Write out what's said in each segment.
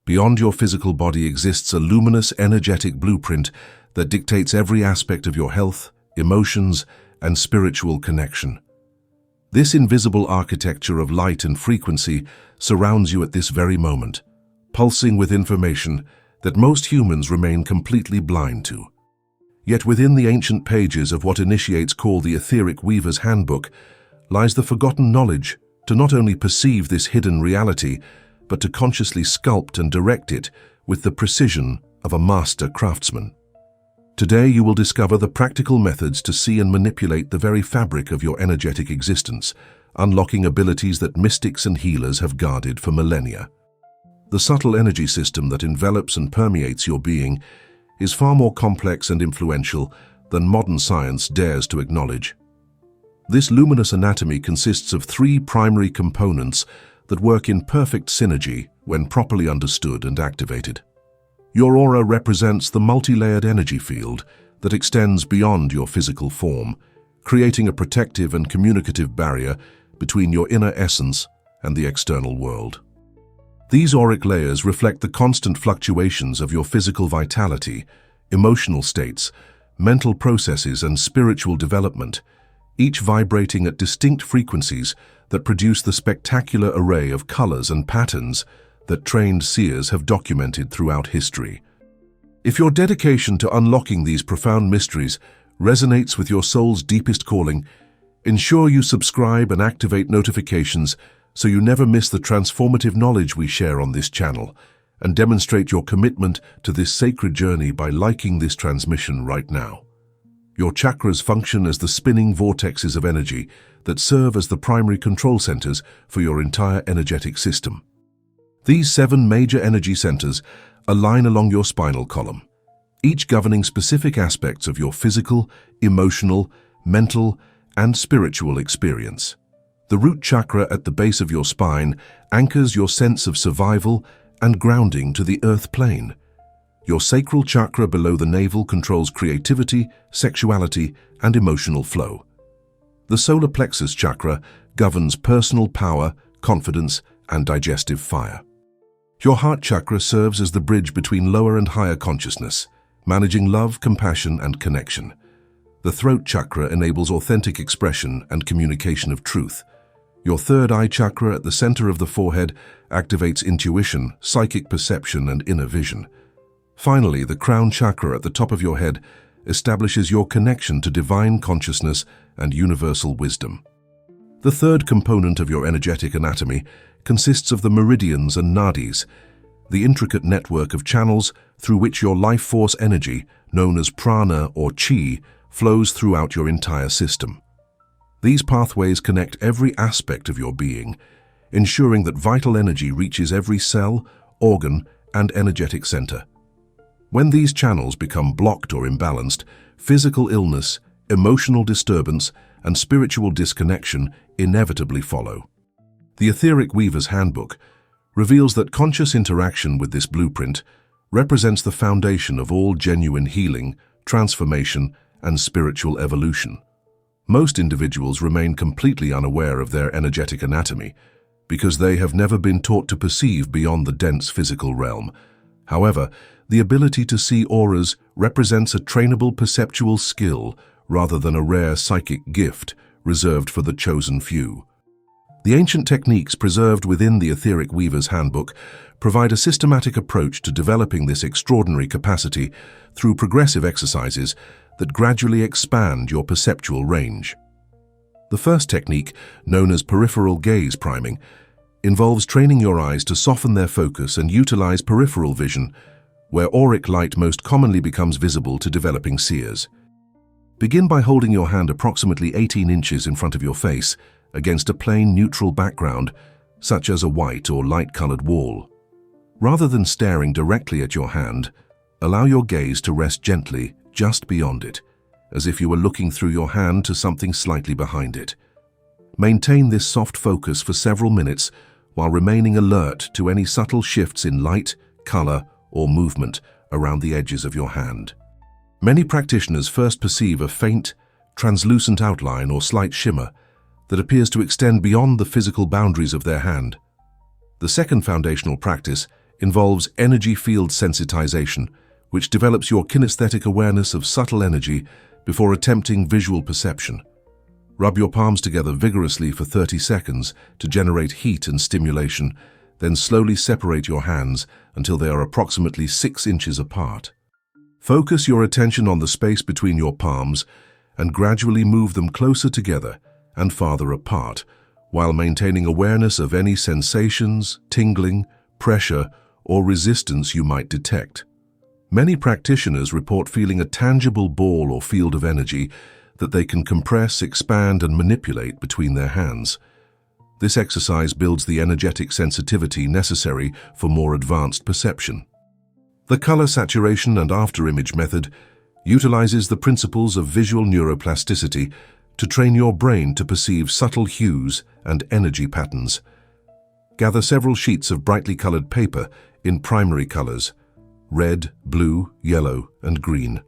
Beyond your physical body exists a luminous, energetic blueprint that dictates every aspect of your health, emotions, and spiritual connection. This invisible architecture of light and frequency surrounds you at this very moment, pulsing with information that most humans remain completely blind to. Yet within the ancient pages of what initiates call the Etheric Weaver's Handbook lies the forgotten knowledge to not only perceive this hidden reality, but to consciously sculpt and direct it with the precision of a master craftsman. Today you will discover the practical methods to see and manipulate the very fabric of your energetic existence, unlocking abilities that mystics and healers have guarded for millennia. The subtle energy system that envelops and permeates your being is far more complex and influential than modern science dares to acknowledge. This luminous anatomy consists of three primary components that work in perfect synergy when properly understood and activated. Your aura represents the multi-layered energy field that extends beyond your physical form, creating a protective and communicative barrier between your inner essence and the external world. These auric layers reflect the constant fluctuations of your physical vitality, emotional states, mental processes, and spiritual development, each vibrating at distinct frequencies that produce the spectacular array of colors and patterns that trained seers have documented throughout history. If your dedication to unlocking these profound mysteries resonates with your soul's deepest calling, ensure you subscribe and activate notifications so you never miss the transformative knowledge we share on this channel, and demonstrate your commitment to this sacred journey by liking this transmission right now. Your chakras function as the spinning vortexes of energy that serve as the primary control centers for your entire energetic system. These 7 major energy centers align along your spinal column, each governing specific aspects of your physical, emotional, mental, and spiritual experience. The root chakra at the base of your spine anchors your sense of survival and grounding to the earth plane. Your sacral chakra below the navel controls creativity, sexuality, and emotional flow. The solar plexus chakra governs personal power, confidence, and digestive fire. Your heart chakra serves as the bridge between lower and higher consciousness, managing love, compassion, and connection. The throat chakra enables authentic expression and communication of truth. Your third eye chakra at the center of the forehead activates intuition, psychic perception, and inner vision. Finally, the crown chakra at the top of your head establishes your connection to divine consciousness and universal wisdom. The third component of your energetic anatomy consists of the meridians and nadis, the intricate network of channels through which your life force energy, known as prana or chi, flows throughout your entire system. These pathways connect every aspect of your being, ensuring that vital energy reaches every cell, organ, and energetic center. When these channels become blocked or imbalanced, physical illness, emotional disturbance, and spiritual disconnection inevitably follow. The Etheric Weaver's Handbook reveals that conscious interaction with this blueprint represents the foundation of all genuine healing, transformation, and spiritual evolution. Most individuals remain completely unaware of their energetic anatomy because they have never been taught to perceive beyond the dense physical realm. However, the ability to see auras represents a trainable perceptual skill rather than a rare psychic gift reserved for the chosen few. The ancient techniques preserved within the Etheric Weaver's Handbook provide a systematic approach to developing this extraordinary capacity through progressive exercises that gradually expand your perceptual range. The first technique, known as peripheral gaze priming, involves training your eyes to soften their focus and utilize peripheral vision, where auric light most commonly becomes visible to developing seers. Begin by holding your hand approximately 18 inches in front of your face against a plain neutral background, such as a white or light-colored wall. Rather than staring directly at your hand, allow your gaze to rest gently just beyond it, as if you were looking through your hand to something slightly behind it. Maintain this soft focus for several minutes while remaining alert to any subtle shifts in light, color, or movement around the edges of your hand. Many practitioners first perceive a faint, translucent outline or slight shimmer that appears to extend beyond the physical boundaries of their hand. The second foundational practice involves energy field sensitization, which develops your kinesthetic awareness of subtle energy before attempting visual perception. Rub your palms together vigorously for 30 seconds to generate heat and stimulation, then slowly separate your hands until they are approximately 6 inches apart. Focus your attention on the space between your palms and gradually move them closer together and farther apart, while maintaining awareness of any sensations, tingling, pressure, or resistance you might detect. Many practitioners report feeling a tangible ball or field of energy that they can compress, expand, and manipulate between their hands. This exercise builds the energetic sensitivity necessary for more advanced perception. The color saturation and afterimage method utilizes the principles of visual neuroplasticity to train your brain to perceive subtle hues and energy patterns. Gather several sheets of brightly colored paper in primary colors: red, blue, yellow, and green.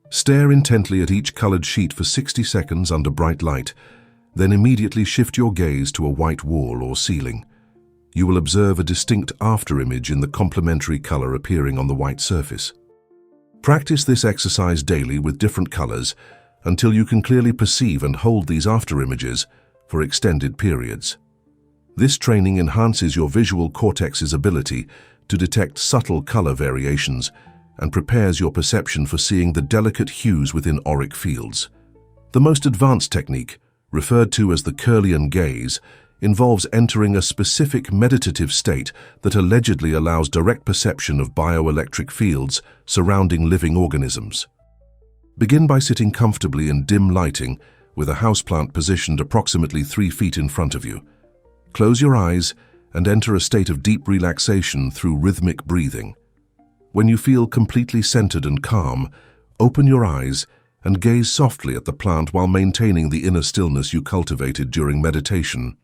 Stare intently at each colored sheet for 60 seconds under bright light, then immediately shift your gaze to a white wall or ceiling. You will observe a distinct afterimage in the complementary color appearing on the white surface. Practice this exercise daily with different colors until you can clearly perceive and hold these afterimages for extended periods. This training enhances your visual cortex's ability to detect subtle color variations and prepares your perception for seeing the delicate hues within auric fields. The most advanced technique, referred to as the Kirlian gaze, involves entering a specific meditative state that allegedly allows direct perception of bioelectric fields surrounding living organisms. Begin by sitting comfortably in dim lighting with a houseplant positioned approximately 3 feet in front of you. Close your eyes and enter a state of deep relaxation through rhythmic breathing. When you feel completely centered and calm, open your eyes and gaze softly at the plant while maintaining the inner stillness you cultivated during meditation.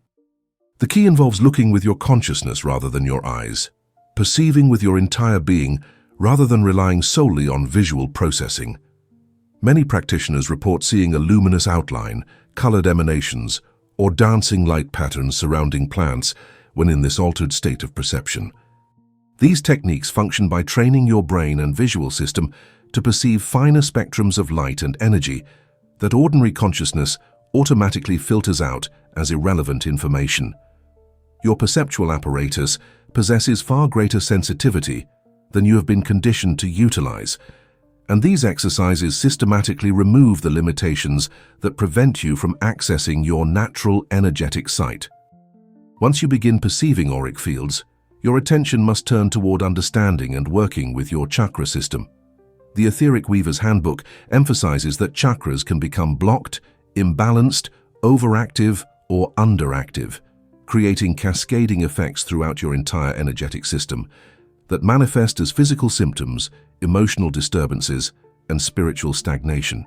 The key involves looking with your consciousness rather than your eyes, perceiving with your entire being rather than relying solely on visual processing. Many practitioners report seeing a luminous outline, colored emanations, or dancing light patterns surrounding plants when in this altered state of perception. These techniques function by training your brain and visual system to perceive finer spectrums of light and energy that ordinary consciousness automatically filters out as irrelevant information. Your perceptual apparatus possesses far greater sensitivity than you have been conditioned to utilize, and these exercises systematically remove the limitations that prevent you from accessing your natural energetic sight. Once you begin perceiving auric fields, your attention must turn toward understanding and working with your chakra system. The Etheric Weaver's Handbook emphasizes that chakras can become blocked, imbalanced, overactive, or underactive, creating cascading effects throughout your entire energetic system that manifest as physical symptoms, emotional disturbances, and spiritual stagnation.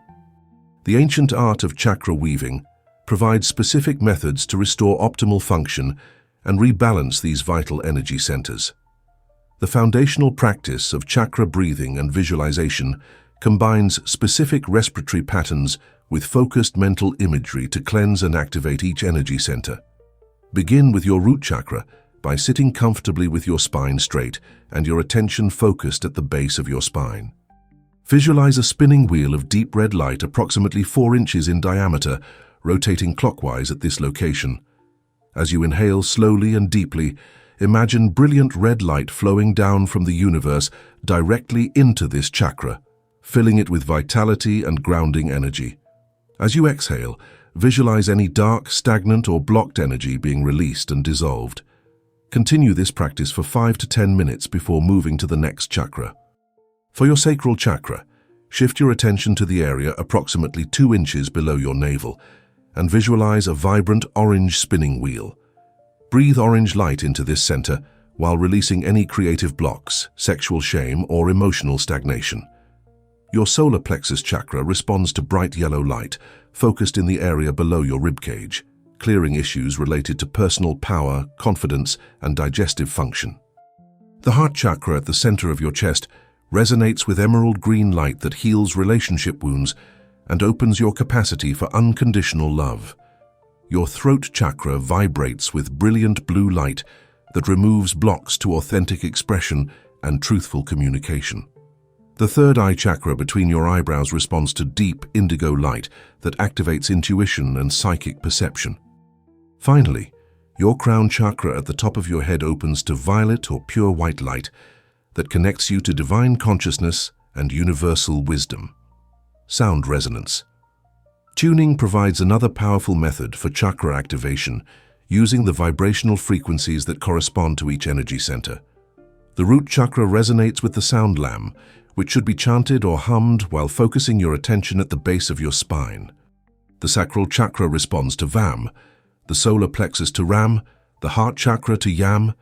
The ancient art of chakra weaving provides specific methods to restore optimal function and rebalance these vital energy centers. The foundational practice of chakra breathing and visualization combines specific respiratory patterns with focused mental imagery to cleanse and activate each energy center. Begin with your root chakra by sitting comfortably with your spine straight and your attention focused at the base of your spine. Visualize a spinning wheel of deep red light approximately 4 inches in diameter, rotating clockwise at this location. As you inhale slowly and deeply, imagine brilliant red light flowing down from the universe directly into this chakra, filling it with vitality and grounding energy. As you exhale, visualize any dark, stagnant, or blocked energy being released and dissolved. Continue this practice for 5 to 10 minutes before moving to the next chakra. For your sacral chakra, shift your attention to the area approximately 2 inches below your navel and visualize a vibrant orange spinning wheel. Breathe orange light into this center while releasing any creative blocks, sexual shame, or emotional stagnation. Your solar plexus chakra responds to bright yellow light, focused in the area below your ribcage, clearing issues related to personal power, confidence, and digestive function. The heart chakra at the center of your chest resonates with emerald green light that heals relationship wounds and opens your capacity for unconditional love. Your throat chakra vibrates with brilliant blue light, that removes blocks to authentic expression and truthful communication. The third eye chakra between your eyebrows responds to deep indigo light that activates intuition and psychic perception. Finally, your crown chakra at the top of your head opens to violet or pure white light that connects you to divine consciousness and universal wisdom. Sound resonance. Tuning provides another powerful method for chakra activation using the vibrational frequencies that correspond to each energy center. The root chakra resonates with the sound lam, which should be chanted or hummed while focusing your attention at the base of your spine. The sacral chakra responds to vam, the solar plexus to ram, the heart chakra to yam,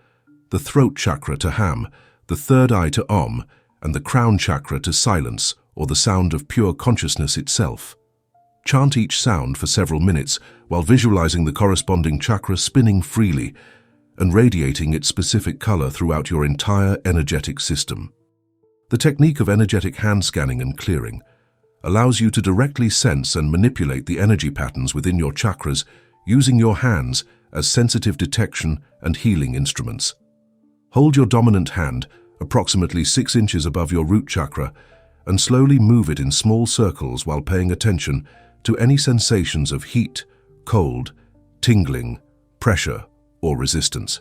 the throat chakra to ham, the third eye to om, and the crown chakra to silence, or the sound of pure consciousness itself. Chant each sound for several minutes while visualizing the corresponding chakra spinning freely and radiating its specific color throughout your entire energetic system. The technique of energetic hand scanning and clearing allows you to directly sense and manipulate the energy patterns within your chakras using your hands as sensitive detection and healing instruments. Hold your dominant hand approximately 6 inches above your root chakra and slowly move it in small circles while paying attention to any sensations of heat, cold, tingling, pressure, or resistance.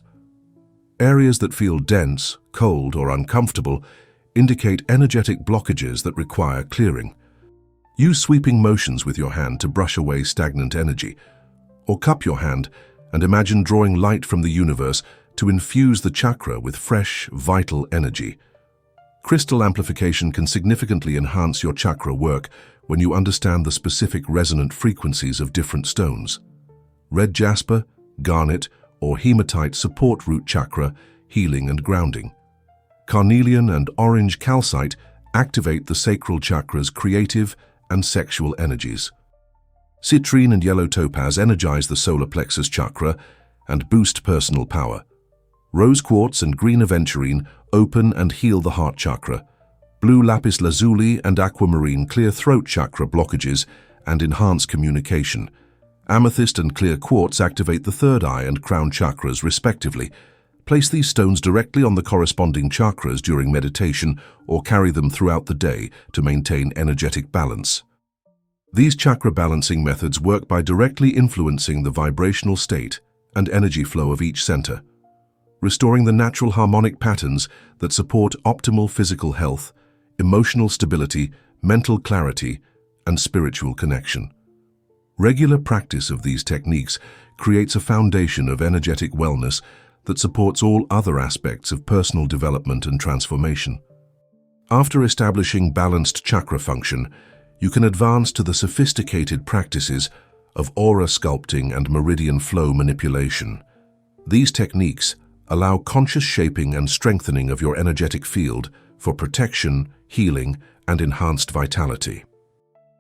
Areas that feel dense, cold, or uncomfortable indicate energetic blockages that require clearing. Use sweeping motions with your hand to brush away stagnant energy, or cup your hand and imagine drawing light from the universe to infuse the chakra with fresh, vital energy. Crystal amplification can significantly enhance your chakra work when you understand the specific resonant frequencies of different stones. Red jasper, garnet, or hematite support root chakra, healing and grounding. Carnelian and orange calcite activate the sacral chakra's creative and sexual energies. Citrine and yellow topaz energize the solar plexus chakra and boost personal power. Rose quartz and green aventurine open and heal the heart chakra. Blue lapis lazuli and aquamarine clear throat chakra blockages and enhance communication. Amethyst and clear quartz activate the third eye and crown chakras respectively. Place these stones directly on the corresponding chakras during meditation or carry them throughout the day to maintain energetic balance. These chakra balancing methods work by directly influencing the vibrational state and energy flow of each center, restoring the natural harmonic patterns that support optimal physical health, emotional stability, mental clarity, and spiritual connection. Regular practice of these techniques creates a foundation of energetic wellness that supports all other aspects of personal development and transformation. After establishing balanced chakra function, you can advance to the sophisticated practices of aura sculpting and meridian flow manipulation. These techniques allow conscious shaping and strengthening of your energetic field for protection, healing, and enhanced vitality.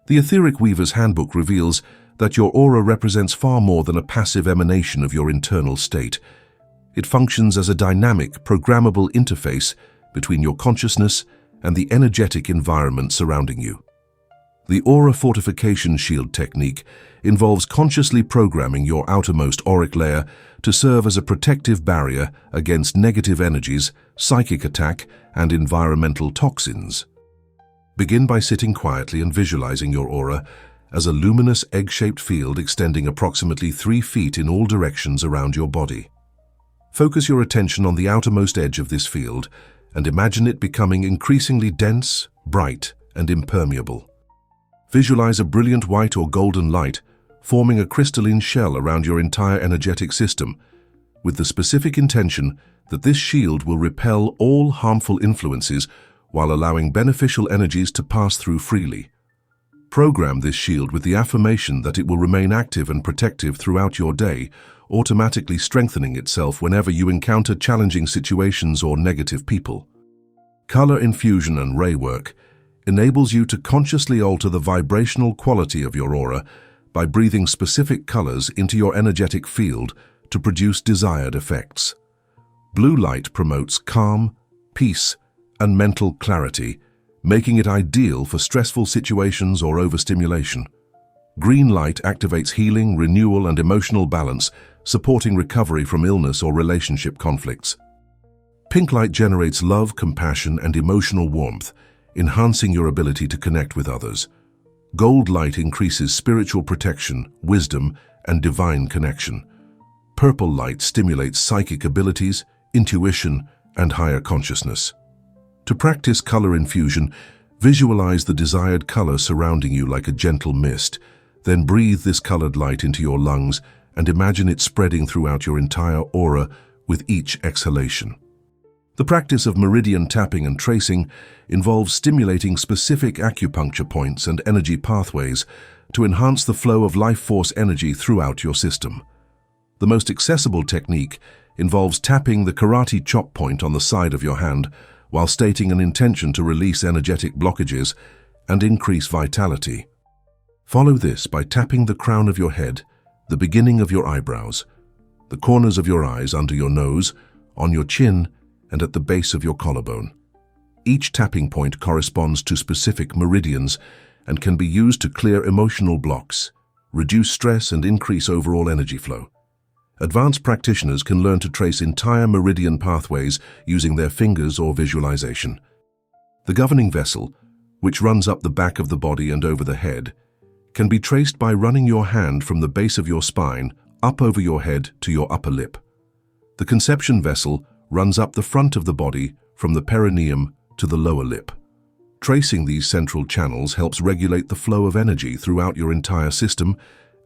The Etheric Weaver's Handbook reveals that your aura represents far more than a passive emanation of your internal state. It functions as a dynamic, programmable interface between your consciousness and the energetic environment surrounding you. The aura fortification shield technique involves consciously programming your outermost auric layer to serve as a protective barrier against negative energies, psychic attack, and environmental toxins. Begin by sitting quietly and visualizing your aura as a luminous egg-shaped field extending approximately 3 feet in all directions around your body. Focus your attention on the outermost edge of this field and imagine it becoming increasingly dense, bright, and impermeable. Visualize a brilliant white or golden light forming a crystalline shell around your entire energetic system, with the specific intention that this shield will repel all harmful influences while allowing beneficial energies to pass through freely. Program this shield with the affirmation that it will remain active and protective throughout your day, automatically strengthening itself whenever you encounter challenging situations or negative people. Color infusion and ray work enables you to consciously alter the vibrational quality of your aura by breathing specific colors into your energetic field to produce desired effects. Blue light promotes calm, peace, and mental clarity, making it ideal for stressful situations or overstimulation. Green light activates healing, renewal, and emotional balance, supporting recovery from illness or relationship conflicts. Pink light generates love, compassion, and emotional warmth, enhancing your ability to connect with others. Gold light increases spiritual protection, wisdom, and divine connection. Purple light stimulates psychic abilities, intuition, and higher consciousness. To practice color infusion, visualize the desired color surrounding you like a gentle mist. Then breathe this colored light into your lungs and imagine it spreading throughout your entire aura with each exhalation. The practice of meridian tapping and tracing involves stimulating specific acupuncture points and energy pathways to enhance the flow of life force energy throughout your system. The most accessible technique involves tapping the karate chop point on the side of your hand while stating an intention to release energetic blockages and increase vitality. Follow this by tapping the crown of your head, the beginning of your eyebrows, the corners of your eyes, under your nose, on your chin, and at the base of your collarbone. Each tapping point corresponds to specific meridians and can be used to clear emotional blocks, reduce stress, and increase overall energy flow. Advanced practitioners can learn to trace entire meridian pathways using their fingers or visualization. The governing vessel, which runs up the back of the body and over the head, can be traced by running your hand from the base of your spine up over your head to your upper lip. The conception vessel runs up the front of the body from the perineum to the lower lip. Tracing these central channels helps regulate the flow of energy throughout your entire system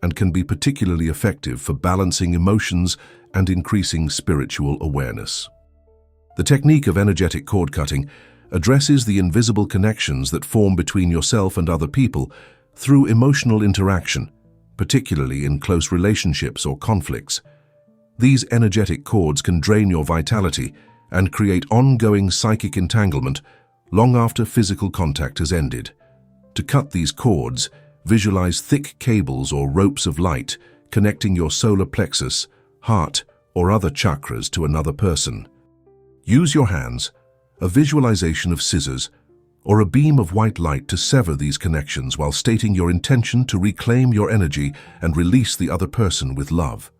and can be particularly effective for balancing emotions and increasing spiritual awareness. The technique of energetic cord cutting addresses the invisible connections that form between yourself and other people through emotional interaction, particularly in close relationships or conflicts. These energetic cords can drain your vitality and create ongoing psychic entanglement long after physical contact has ended. To cut these cords, visualize thick cables or ropes of light connecting your solar plexus, heart, or other chakras to another person. Use your hands, a visualization of scissors, or a beam of white light to sever these connections while stating your intention to reclaim your energy and release the other person with love.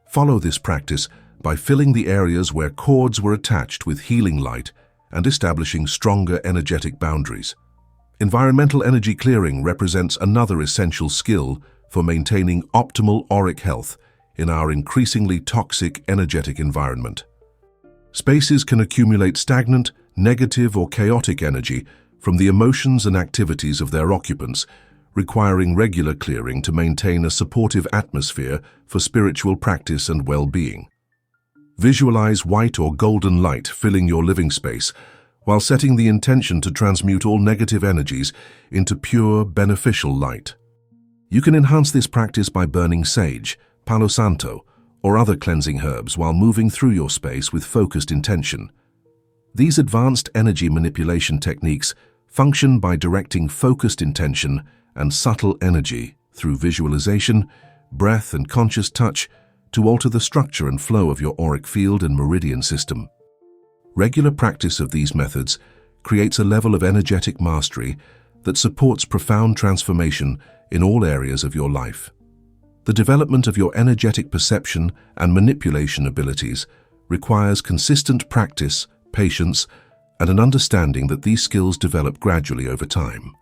Follow this practice by filling the areas where cords were attached with healing light and establishing stronger energetic boundaries. Environmental energy clearing represents another essential skill for maintaining optimal auric health in our increasingly toxic energetic environment. Spaces can accumulate stagnant, negative, or chaotic energy from the emotions and activities of their occupants, requiring regular clearing to maintain a supportive atmosphere for spiritual practice and well-being. Visualize white or golden light filling your living space while setting the intention to transmute all negative energies into pure, beneficial light. You can enhance this practice by burning sage, palo santo, or other cleansing herbs while moving through your space with focused intention. These advanced energy manipulation techniques function by directing focused intention and subtle energy through visualization, breath, and conscious touch to alter the structure and flow of your auric field and meridian system. Regular practice of these methods creates a level of energetic mastery that supports profound transformation in all areas of your life. The development of your energetic perception and manipulation abilities requires consistent practice, patience, and an understanding that these skills develop gradually over time.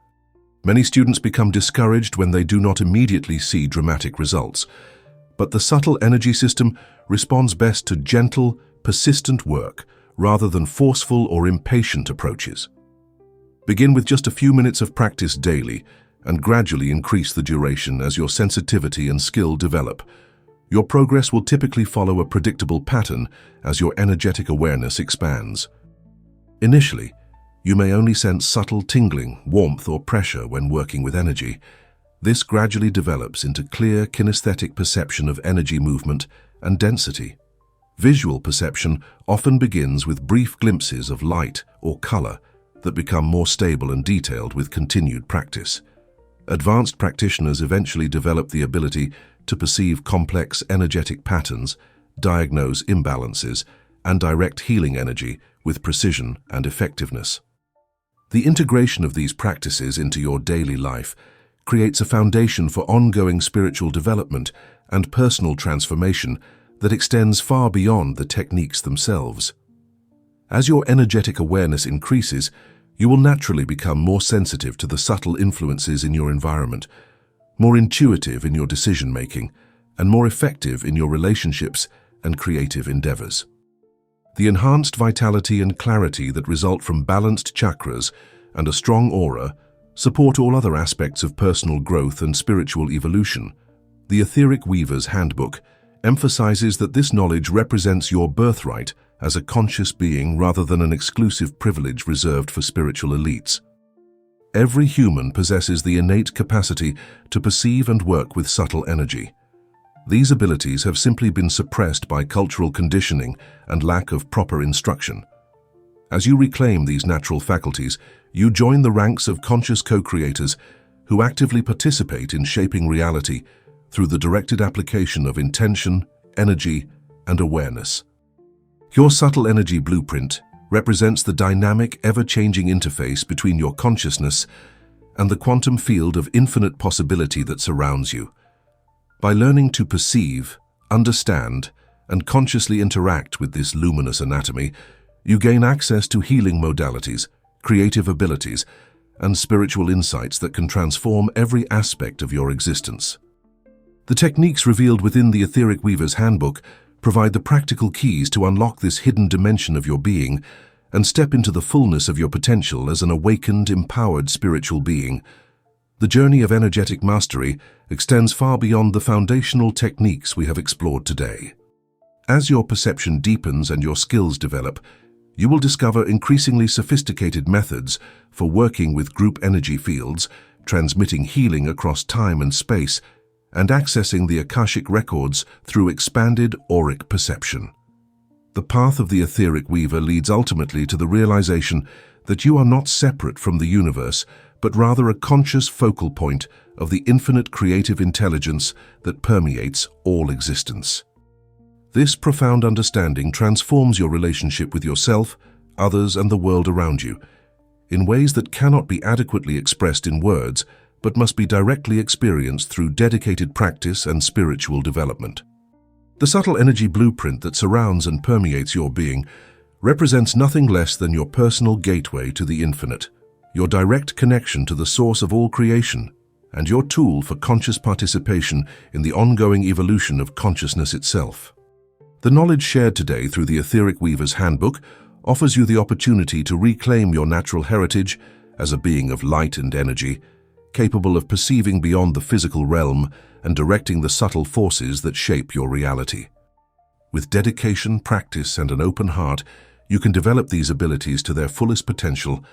Many students become discouraged when they do not immediately see dramatic results, but the subtle energy system responds best to gentle, persistent work rather than forceful or impatient approaches. Begin with just a few minutes of practice daily and gradually increase the duration as your sensitivity and skill develop. Your progress will typically follow a predictable pattern as your energetic awareness expands. Initially, you may only sense subtle tingling, warmth, or pressure when working with energy. This gradually develops into clear kinesthetic perception of energy movement and density. Visual perception often begins with brief glimpses of light or color that become more stable and detailed with continued practice. Advanced practitioners eventually develop the ability to perceive complex energetic patterns, diagnose imbalances, and direct healing energy with precision and effectiveness. The integration of these practices into your daily life creates a foundation for ongoing spiritual development and personal transformation that extends far beyond the techniques themselves. As your energetic awareness increases, you will naturally become more sensitive to the subtle influences in your environment, more intuitive in your decision-making, and more effective in your relationships and creative endeavors. The enhanced vitality and clarity that result from balanced chakras and a strong aura support all other aspects of personal growth and spiritual evolution. The Etheric Weaver's Handbook emphasizes that this knowledge represents your birthright as a conscious being rather than an exclusive privilege reserved for spiritual elites. Every human possesses the innate capacity to perceive and work with subtle energy. These abilities have simply been suppressed by cultural conditioning and lack of proper instruction. As you reclaim these natural faculties, you join the ranks of conscious co-creators who actively participate in shaping reality through the directed application of intention, energy, and awareness. Your subtle energy blueprint represents the dynamic, ever-changing interface between your consciousness and the quantum field of infinite possibility that surrounds you. By learning to perceive, understand, and consciously interact with this luminous anatomy, you gain access to healing modalities, creative abilities, and spiritual insights that can transform every aspect of your existence. The techniques revealed within the Etheric Weaver's Handbook provide the practical keys to unlock this hidden dimension of your being and step into the fullness of your potential as an awakened, empowered spiritual being. The journey of energetic mastery extends far beyond the foundational techniques we have explored today. As your perception deepens and your skills develop, you will discover increasingly sophisticated methods for working with group energy fields, transmitting healing across time and space, and accessing the Akashic records through expanded auric perception. The path of the Etheric Weaver leads ultimately to the realization that you are not separate from the universe, but rather a conscious focal point of the infinite creative intelligence that permeates all existence. This profound understanding transforms your relationship with yourself, others, and the world around you, in ways that cannot be adequately expressed in words, but must be directly experienced through dedicated practice and spiritual development. The subtle energy blueprint that surrounds and permeates your being represents nothing less than your personal gateway to the infinite, your direct connection to the source of all creation, and your tool for conscious participation in the ongoing evolution of consciousness itself. The knowledge shared today through the Etheric Weaver's Handbook offers you the opportunity to reclaim your natural heritage as a being of light and energy, capable of perceiving beyond the physical realm and directing the subtle forces that shape your reality. With dedication, practice, and an open heart, you can develop these abilities to their fullest potential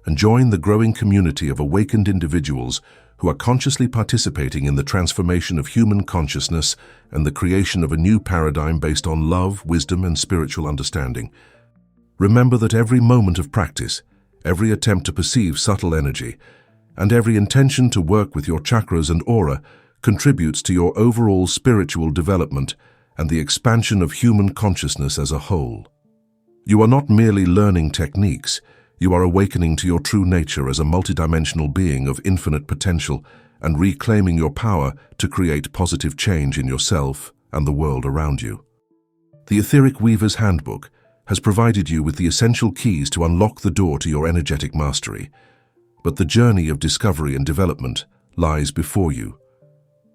and join the growing community of awakened individuals who are consciously participating in the transformation of human consciousness and the creation of a new paradigm based on love, wisdom, and spiritual understanding. Remember that every moment of practice, every attempt to perceive subtle energy, and every intention to work with your chakras and aura contributes to your overall spiritual development and the expansion of human consciousness as a whole. You are not merely learning techniques, you are awakening to your true nature as a multidimensional being of infinite potential and reclaiming your power to create positive change in yourself and the world around you. The Etheric Weaver's Handbook has provided you with the essential keys to unlock the door to your energetic mastery, but the journey of discovery and development lies before you.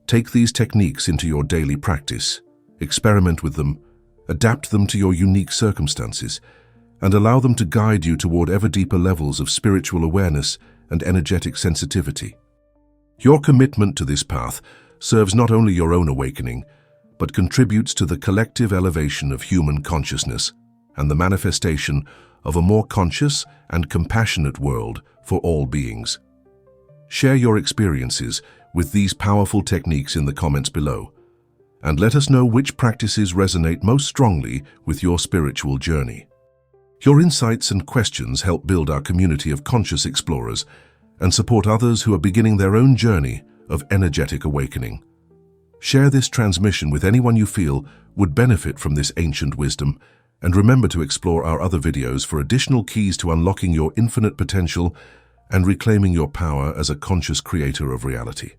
Take these techniques into your daily practice, experiment with them, adapt them to your unique circumstances, and allow them to guide you toward ever deeper levels of spiritual awareness and energetic sensitivity. Your commitment to this path serves not only your own awakening, but contributes to the collective elevation of human consciousness and the manifestation of a more conscious and compassionate world for all beings. Share your experiences with these powerful techniques in the comments below, and let us know which practices resonate most strongly with your spiritual journey. Your insights and questions help build our community of conscious explorers and support others who are beginning their own journey of energetic awakening. Share this transmission with anyone you feel would benefit from this ancient wisdom, and remember to explore our other videos for additional keys to unlocking your infinite potential and reclaiming your power as a conscious creator of reality.